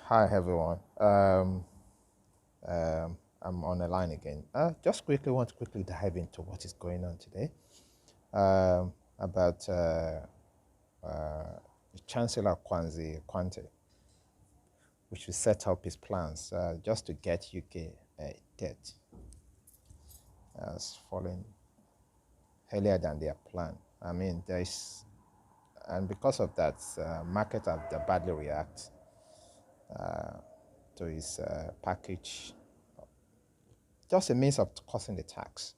Hi everyone. I'm on the line again. Just quickly want to quickly dive into what is going on today. About the Chancellor Kwanzi Kwante, which will set up his plans just to get UK debt as falling earlier than their plan. I mean, and because of that, market have badly react to his package, just a means of cutting the tax.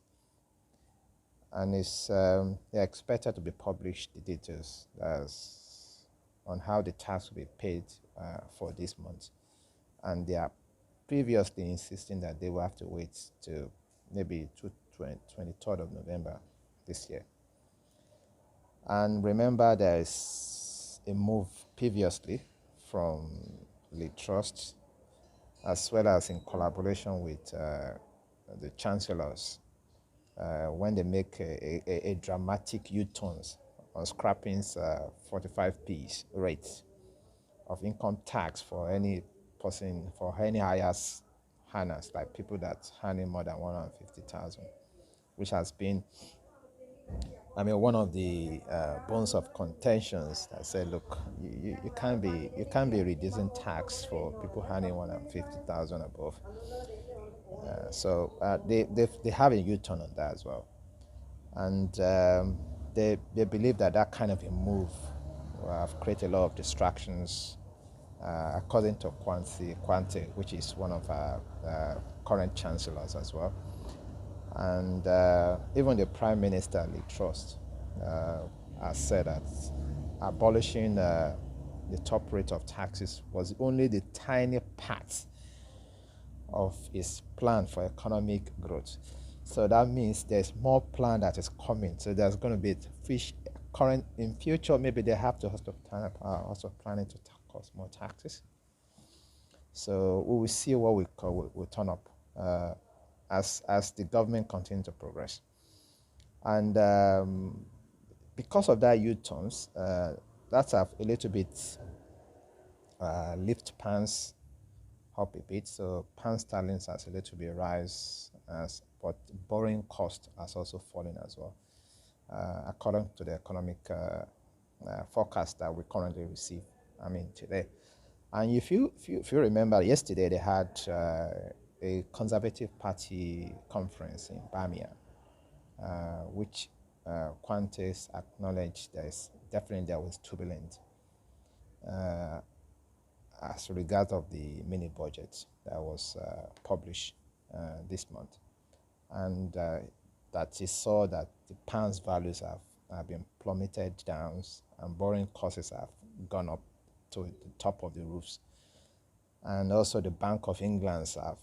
And they're expected to be published the details on how the tax will be paid for this month. And they are previously insisting that they will have to wait to maybe 23rd of November this year. And remember, there is a move previously from Lee Trust, as well as in collaboration with the chancellors, when they make a dramatic U-turns on scrapping's 45p rate of income tax for any person, for any highest earners, like people that earning more than 150,000, which has been, one of the bones of contentions that said, look, you can't be reducing tax for people earning 150,000 above. They have a U-turn on that as well, and they believe that that kind of a move will have created a lot of distractions, according to Quante, which is one of our current chancellors as well, and even the Prime Minister Lee Trust has said that abolishing the top rate of taxes was only the tiny part of his plan for economic growth. So that means there's more plan that is coming. So there's going to be fish current in future. Maybe they have to also planning to cost more taxes. So we will see what will turn up as the government continues to progress. And because of that U-turns, that's a little bit lift pants up a bit. So pound sterling has a little bit rise, but borrowing cost has also fallen as well, according to the economic forecast that we currently receive. Today. And if you remember, yesterday they had a Conservative Party conference in Birmingham, which Qantas acknowledged there was turbulence as regards of the mini budget that was published this month, and that he saw that the pound's values have been plummeted down, and borrowing costs have gone up to the top of the roofs, and also the Bank of England's have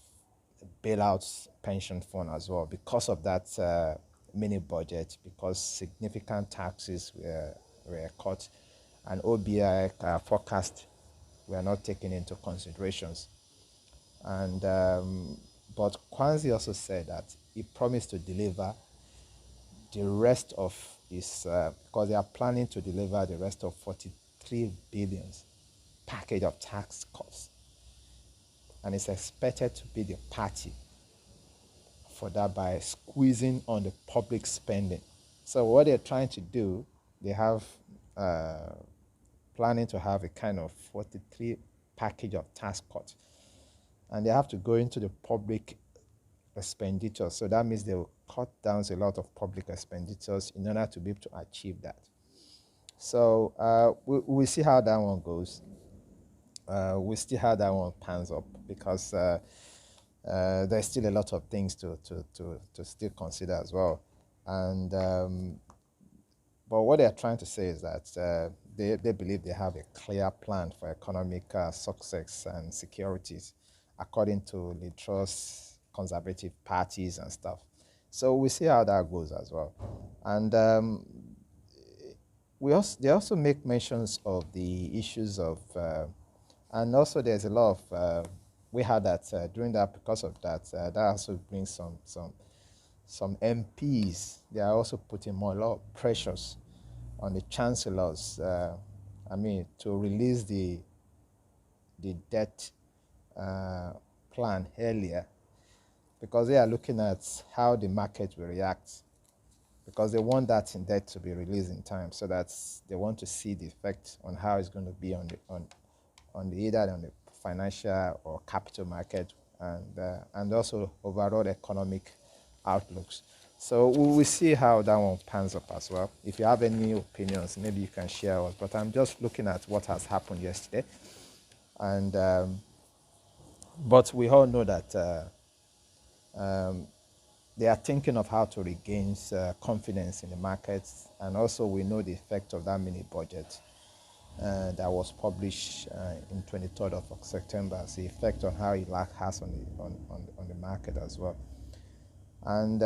bailouts pension fund as well because of that mini budget, because significant taxes were cut, and OBI forecast were not taken into considerations. And but Kwanzi also said that he promised to deliver the rest of his, because they are planning to deliver the rest of 43 billions package of tax cuts, and it's expected to be the party for that by squeezing on the public spending. So what they're trying to do, they have planning to have a kind of 43 package of tax cuts, and they have to go into the public expenditure. So that means they will cut down a lot of public expenditures in order to be able to achieve that. So we'll see how that one goes. We'll see how that one pans up, because there's still a lot of things to still consider as well. And but what they're trying to say is that they believe they have a clear plan for economic success and securities, according to the Trust conservative parties and stuff. So we see how that goes as well. And they also make mentions of the issues of, and also there's a lot of, we had that during that, because of that, that also brings some MPs. They are also putting a lot of pressures on the chancellors, to release the debt uh, plan earlier, because they are looking at how the market will react, because they want that in debt to be released in time, so that they want to see the effect on how it's going to be on the either on the financial or capital market, and also overall economic outlooks. So we will see how that one pans up as well. If you have any opinions, maybe you can share us. But I'm just looking at what has happened yesterday, and but we all know that they are thinking of how to regain confidence in the markets, and also we know the effect of that mini budget that was published in 23rd of September, the effect on how it has on the market as well. And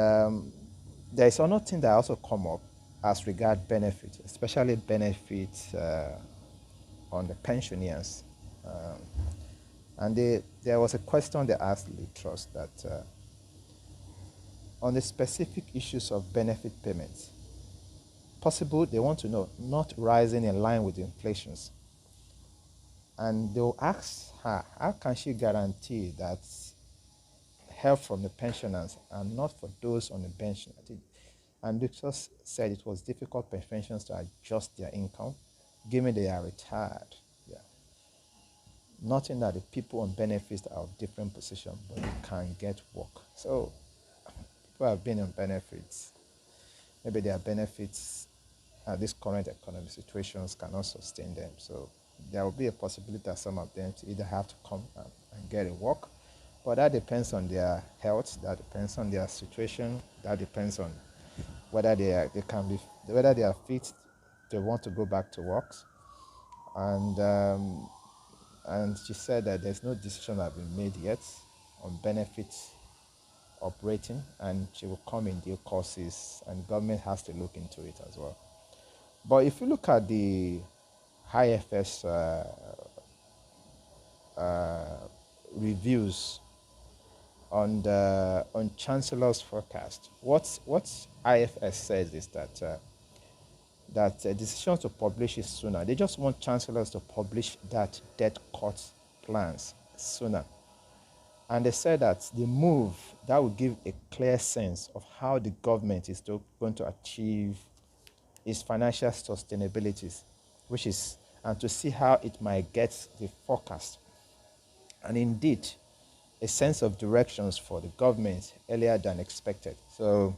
there is another thing that also come up as regard benefits, especially benefits on the pensioners. And there was a question they asked Lee Trust that on the specific issues of benefit payments, possible they want to know not rising in line with inflations. And they'll ask her, how can she guarantee that help from the pensioners and not for those on the pension? And they just said it was difficult for pensioners to adjust their income, given they are retired. Yeah. Noting that the people on benefits are of different positions, but they can get work. So people have been on benefits. Maybe their benefits at this current economic situations cannot sustain them. So there will be a possibility that some of them to either have to come and get a work, but that depends on their health, that depends on their situation, that depends on whether whether they are fit, they want to go back to work. And she said that there's no decision that has been made yet on benefits operating, and she will come in due courses, and government has to look into it as well. But if you look at the IFS reviews on Chancellor's forecast, what IFS says is that decision to publish it sooner. They just want chancellors to publish that debt cut plans sooner. And they said that the move that will give a clear sense of how the government is going to achieve its financial sustainability, and to see how it might get the forecast. And indeed, a sense of directions for the government earlier than expected. So,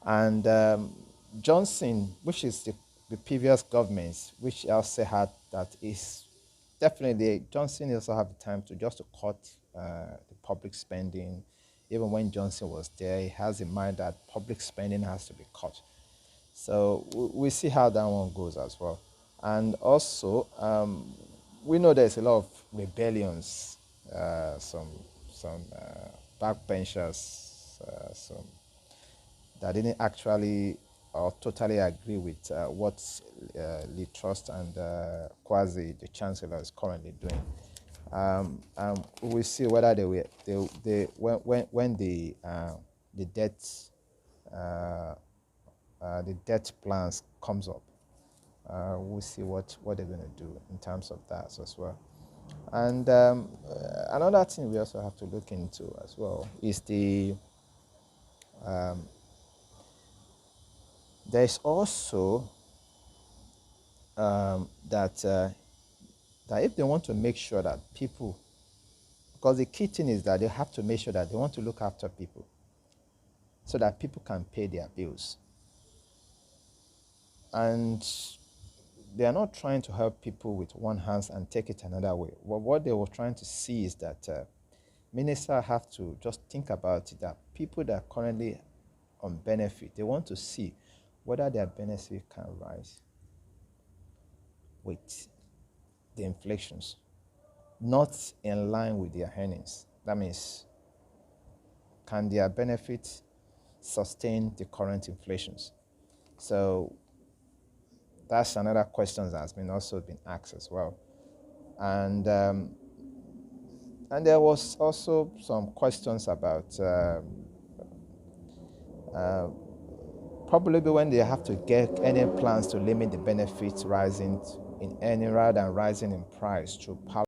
and Johnson, which is the previous government, which also had that, is definitely Johnson also have the time to just to cut the public spending. Even when Johnson was there, he has in mind that public spending has to be cut. So we see how that one goes as well. And also, we know there's a lot of rebellions, some backbenchers, some that didn't actually or totally agree with what Lee Trust and Kwasi, the Chancellor, is currently doing. We see whether when the debt plans comes up, we'll see what they're going to do in terms of that as well. And another thing we also have to look into as well is there's also that if they want to make sure that people, because the key thing is that they have to make sure that they want to look after people so that people can pay their bills. And they are not trying to help people with one hand and take it another way. Well, what they were trying to see is that ministers have to just think about it, that people that are currently on benefit, they want to see whether their benefit can rise with the inflations, not in line with their earnings. That means, can their benefits sustain the current inflations? So that's another question that has been also been asked as well. And there was also some questions about probably when they have to get any plans to limit the benefits rising in any rather than rising in price through